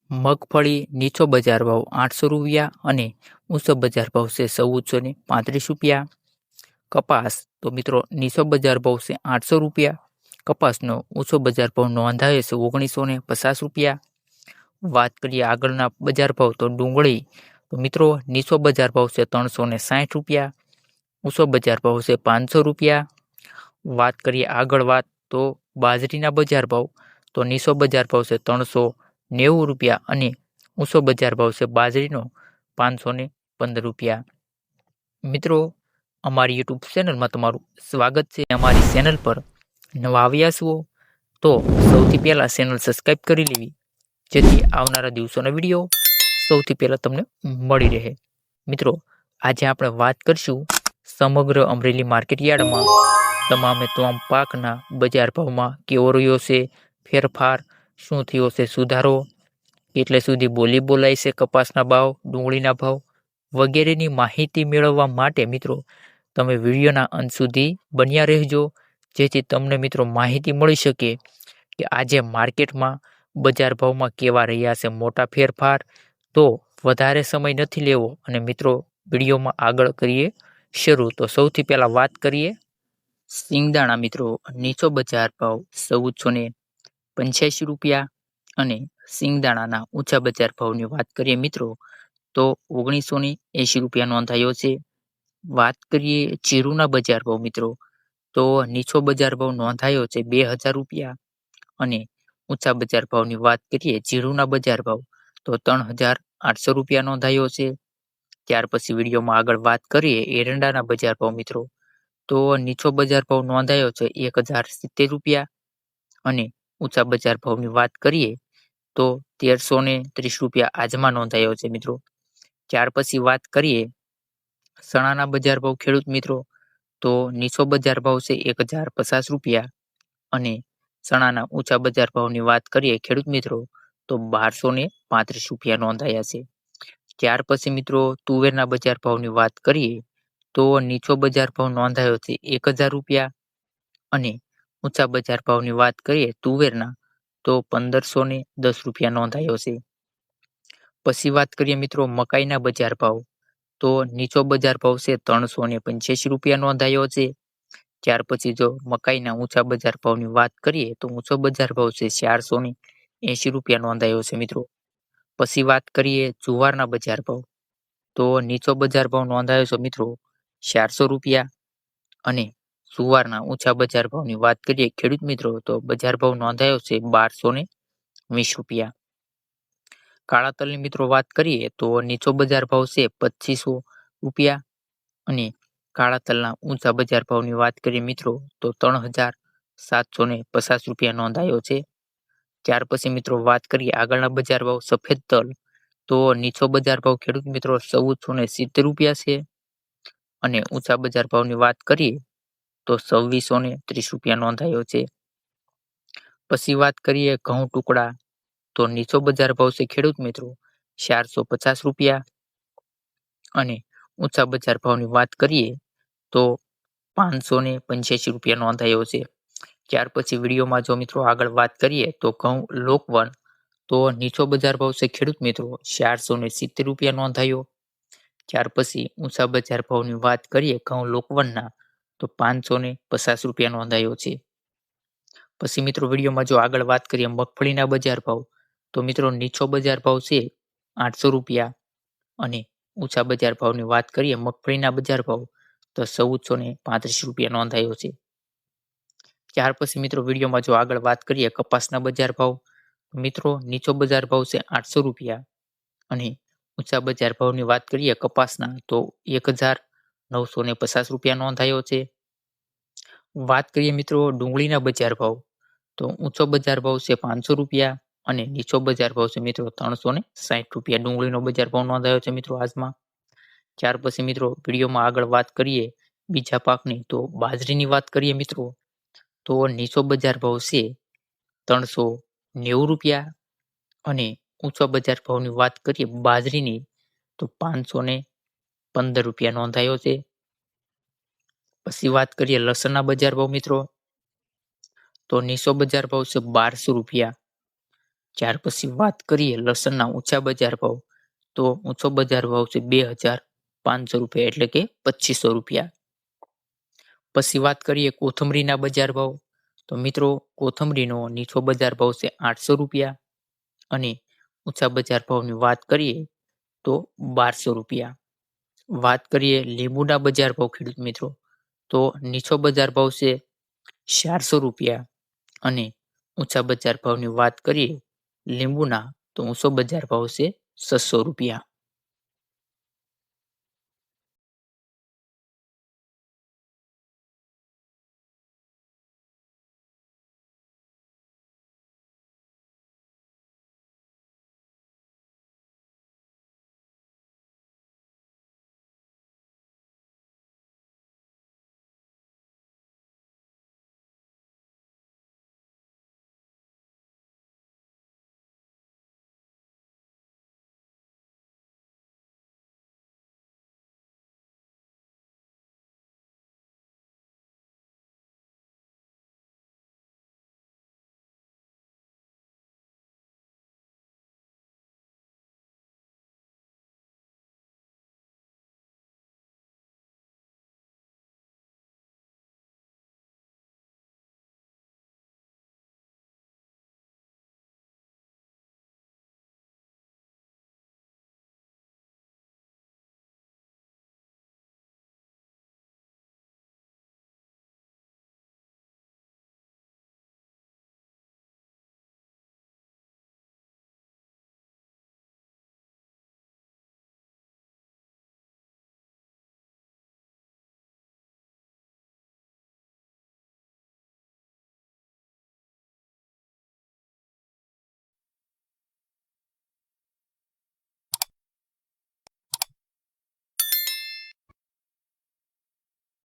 મગફળી નીચો બજાર ભાવ 800 રૂપિયા અને ઊંચો બજાર ભાવ છે 1435 રૂપિયા. કપાસ તો મિત્રો નીચો બજાર ભાવ છે 800 રૂપિયા. કપાસનો ઊંચો બજાર ભાવ નોંધાયો છે 1950 રૂપિયા. વાત કરીએ આગળના બજાર ભાવ તો ડુંગળી તો મિત્રો નીચો બજાર ભાવ છે 360 રૂપિયા. ઊંચો બજાર ભાવ છે 500 રૂપિયા. વાત કરીએ આગળ તો બાજરીના બજાર ભાવ તો નીચો બજાર ભાવ છે 390 રૂપિયા અને ઊંચો બજાર ભાવ છે બાજરીનો 515 રૂપિયા. મિત્રો અમારી યુટ્યુબ ચેનલમાં તમારું સ્વાગત છે. અમારી ચેનલ પર નવા આવ્યા છો તો સૌથી પહેલા ચેનલ સબસ્ક્રાઇબ કરી લેવી, જેથી આવનારા દિવસોના વિડીયો સૌથી પહેલા તમને મળી રહે. મિત્રો આજે આપણે વાત કરીશું સમગ્ર અમરેલી માર્કેટ યાર્ડમાં તમામે તમામ પાકના બજાર ભાવમાં કેવો રહ્યો છે ફેરફાર, શું થયો છે સુધારો, કેટલે સુધી બોલી બોલાય છે કપાસના ભાવ, ડુંગળીના ભાવ વગેરેની માહિતી મેળવવા માટે મિત્રો તમે વિડીયોના અંત સુધી બન્યા રહેજો, જેથી તમને મિત્રો માહિતી મળી શકે કે આજે માર્કેટમાં બજાર ભાવમાં કેવા રહ્યા છે મોટા ફેરફાર. તો વધારે સમય નથી લેવો અને મિત્રો વિડીયોમાં આગળ કરીએ શરૂ. તો સૌથી પહેલા વાત કરીએ સિંગદાણા. મિત્રો નીચો બજાર ભાવ 1485 રૂપિયા અને સિંગદાણાના ઊંચા બજાર ભાવની વાત કરીએ મિત્રો તો 1980 રૂપિયા નોંધાયો છે. વાત કરીએ જીરુના બજાર ભાવ મિત્રો તો નીચો બજાર ભાવ નોંધાયો છે 2000 રૂપિયા અને ઊંચા બજાર ભાવની વાત કરીએ જીરુના બજાર ભાવ તો 3800 રૂપિયા નોંધાયો છે. ત્યાર પછી વિડીયોમાં આગળ વાત કરીએ એરંડાના બજાર ભાવ મિત્રો તો નીચો બજાર ભાવ નોંધાયો છે 1070 રૂપિયા અને ઊંચા બજાર ભાવની વાત કરીએ તો 1330 રૂપિયા આજમાં નોંધાયો છે મિત્રો. ત્યાર પછી વાત કરીએ ચણાના બજાર ભાવ ખેડૂત મિત્રો તો નીચો બજાર ભાવ છે 1050 રૂપિયા અને ચણાના ઊંચા બજાર ભાવની વાત કરીએ ખેડૂત મિત્રો તો 1235 રૂપિયા નોંધાયા છે. ત્યાર પછી મિત્રો તુવેરના બજાર ભાવની વાત કરીએ તો નીચો બજાર ભાવ નોંધાયો છે 1000 રૂપિયા અને ઊંચા બજાર ભાવની વાત કરીએ તુવેરના તો 1510 રૂપિયા નોંધાયો છે. પછી વાત કરીએ મિત્રો મકાઈના બજાર ભાવ તો નીચો બજાર ભાવ છે 385 રૂપિયા નોંધાયો છે. ત્યાર પછી જો મકાઈના ઊંચા બજાર ભાવની વાત કરીએ તો ઊંચો બજાર ભાવ છે 480 રૂપિયા નોંધાયો છે મિત્રો. પછી વાત કરીએ જુવારના બજાર ભાવ તો નીચો બજાર ભાવ નોંધાયો છે મિત્રો 400 રૂપિયા અને જુવારના ઊંચા બજાર ભાવની વાત કરીએ ખેડૂત મિત્રો તો બજાર ભાવ નોંધાયો છે 1220 રૂપિયા. કાળા તલની મિત્રો વાત કરીએ તો નીચો બજાર ભાવ છે 2500 રૂપિયા અને કાળા તલના ઊંચા બજાર ભાવની વાત કરીએ મિત્રો તો 3750 રૂપિયા નોંધાયો છે. ત્યાર પછી મિત્રો વાત કરીએ આગળના બજાર ભાવ સફેદ તલ તો નીચો બજાર ભાવ ખેડૂત મિત્રો 1470 રૂપિયા છે અને ઊંચા બજાર ભાવની વાત કરીએ તો 2630 રૂપિયા નોંધાયો છે. પછી વાત કરીએ ઘઉં ટુકડા તો નીચો બજાર ભાવ છે ખેડૂત મિત્રો 450 રૂપિયા અને ઊંચા બજાર ભાવની વાત કરીએ તો 585 રૂપિયા નોંધાયો છે. ત્યાર પછી વિડીયોમાં જો મિત્રો આગળ વાત કરીએ તો ઘઉં લોકવન તો નીચો બજાર ભાવ છે ખેડૂત મિત્રો 470 રૂપિયા નોંધાયો. ત્યાર પછી ઊંચા બજાર ભાવની વાત કરીએ ઘઉં લોકવનના તો 550 રૂપિયા નોંધાયો છે. પછી મિત્રો વિડીયોમાં જો આગળ વાત કરીએ મગફળીના બજાર ભાવ તો મિત્રો નીચો બજાર ભાવ છે 800 રૂપિયા અને ઊંચા બજાર ભાવની વાત કરીએ મગફળીના બજાર ભાવ તો 1435 રૂપિયા નોંધાયો છે. ત્યાર પછી મિત્રો વિડીયોમાં જો આગળ વાત કરીએ કપાસના બજાર ભાવ મિત્રો નીચો બજાર ભાવ છે 800 રૂપિયા અને ઊંચા બજાર ભાવની વાત કરીએ કપાસના તો 1950 રૂપિયા નોંધાયો છે. વાત કરીએ મિત્રો ડુંગળીના બજાર ભાવ તો ઊંચો બજાર ભાવ છે 500 રૂપિયા અને નીચો બજાર ભાવ છે મિત્રો 360 રૂપિયા ડુંગળીનો બજાર ભાવ નોંધાયો છે મિત્રો આજમાં. ત્યાર પછી મિત્રો વિડીયોમાં આગળ વાત કરીએ બીજા પાકની તો બાજરીની વાત કરીએ મિત્રો તો નીચો બજાર ભાવ છે 390 રૂપિયા અને ઊંચો બજાર ભાવની વાત કરીએ બાજરીની તો 515 રૂપિયા નોંધાયો છે. પછી વાત કરીએ લસણના બજાર ભાવ મિત્રો તો નીચો બજાર ભાવ છે 1200 રૂપિયા ત્યાર પછી વાત કરીએ લસણના ઊંચા બજાર ભાવ, તો ઊંચો બજાર ભાવ છે 2500 રૂપિયા એટલે કે 2500 રૂપિયા. પછી વાત કરીએ કોથમરીના બજાર ભાવ, તો મિત્રો કોથમરીનો નીચો બજાર ભાવ છે 800 રૂપિયા અને ઊંચા બજાર ભાવની વાત કરીએ તો 1200 રૂપિયા. વાત કરીએ લીંબુના બજાર ભાવ ખેડૂત મિત્રો, તો નીચો બજાર ભાવ છે 400 રૂપિયા અને ઊંચા બજાર ભાવની વાત કરીએ લીંબુના, તો ઊંચો બજાર ભાવ છે 600 રૂપિયા.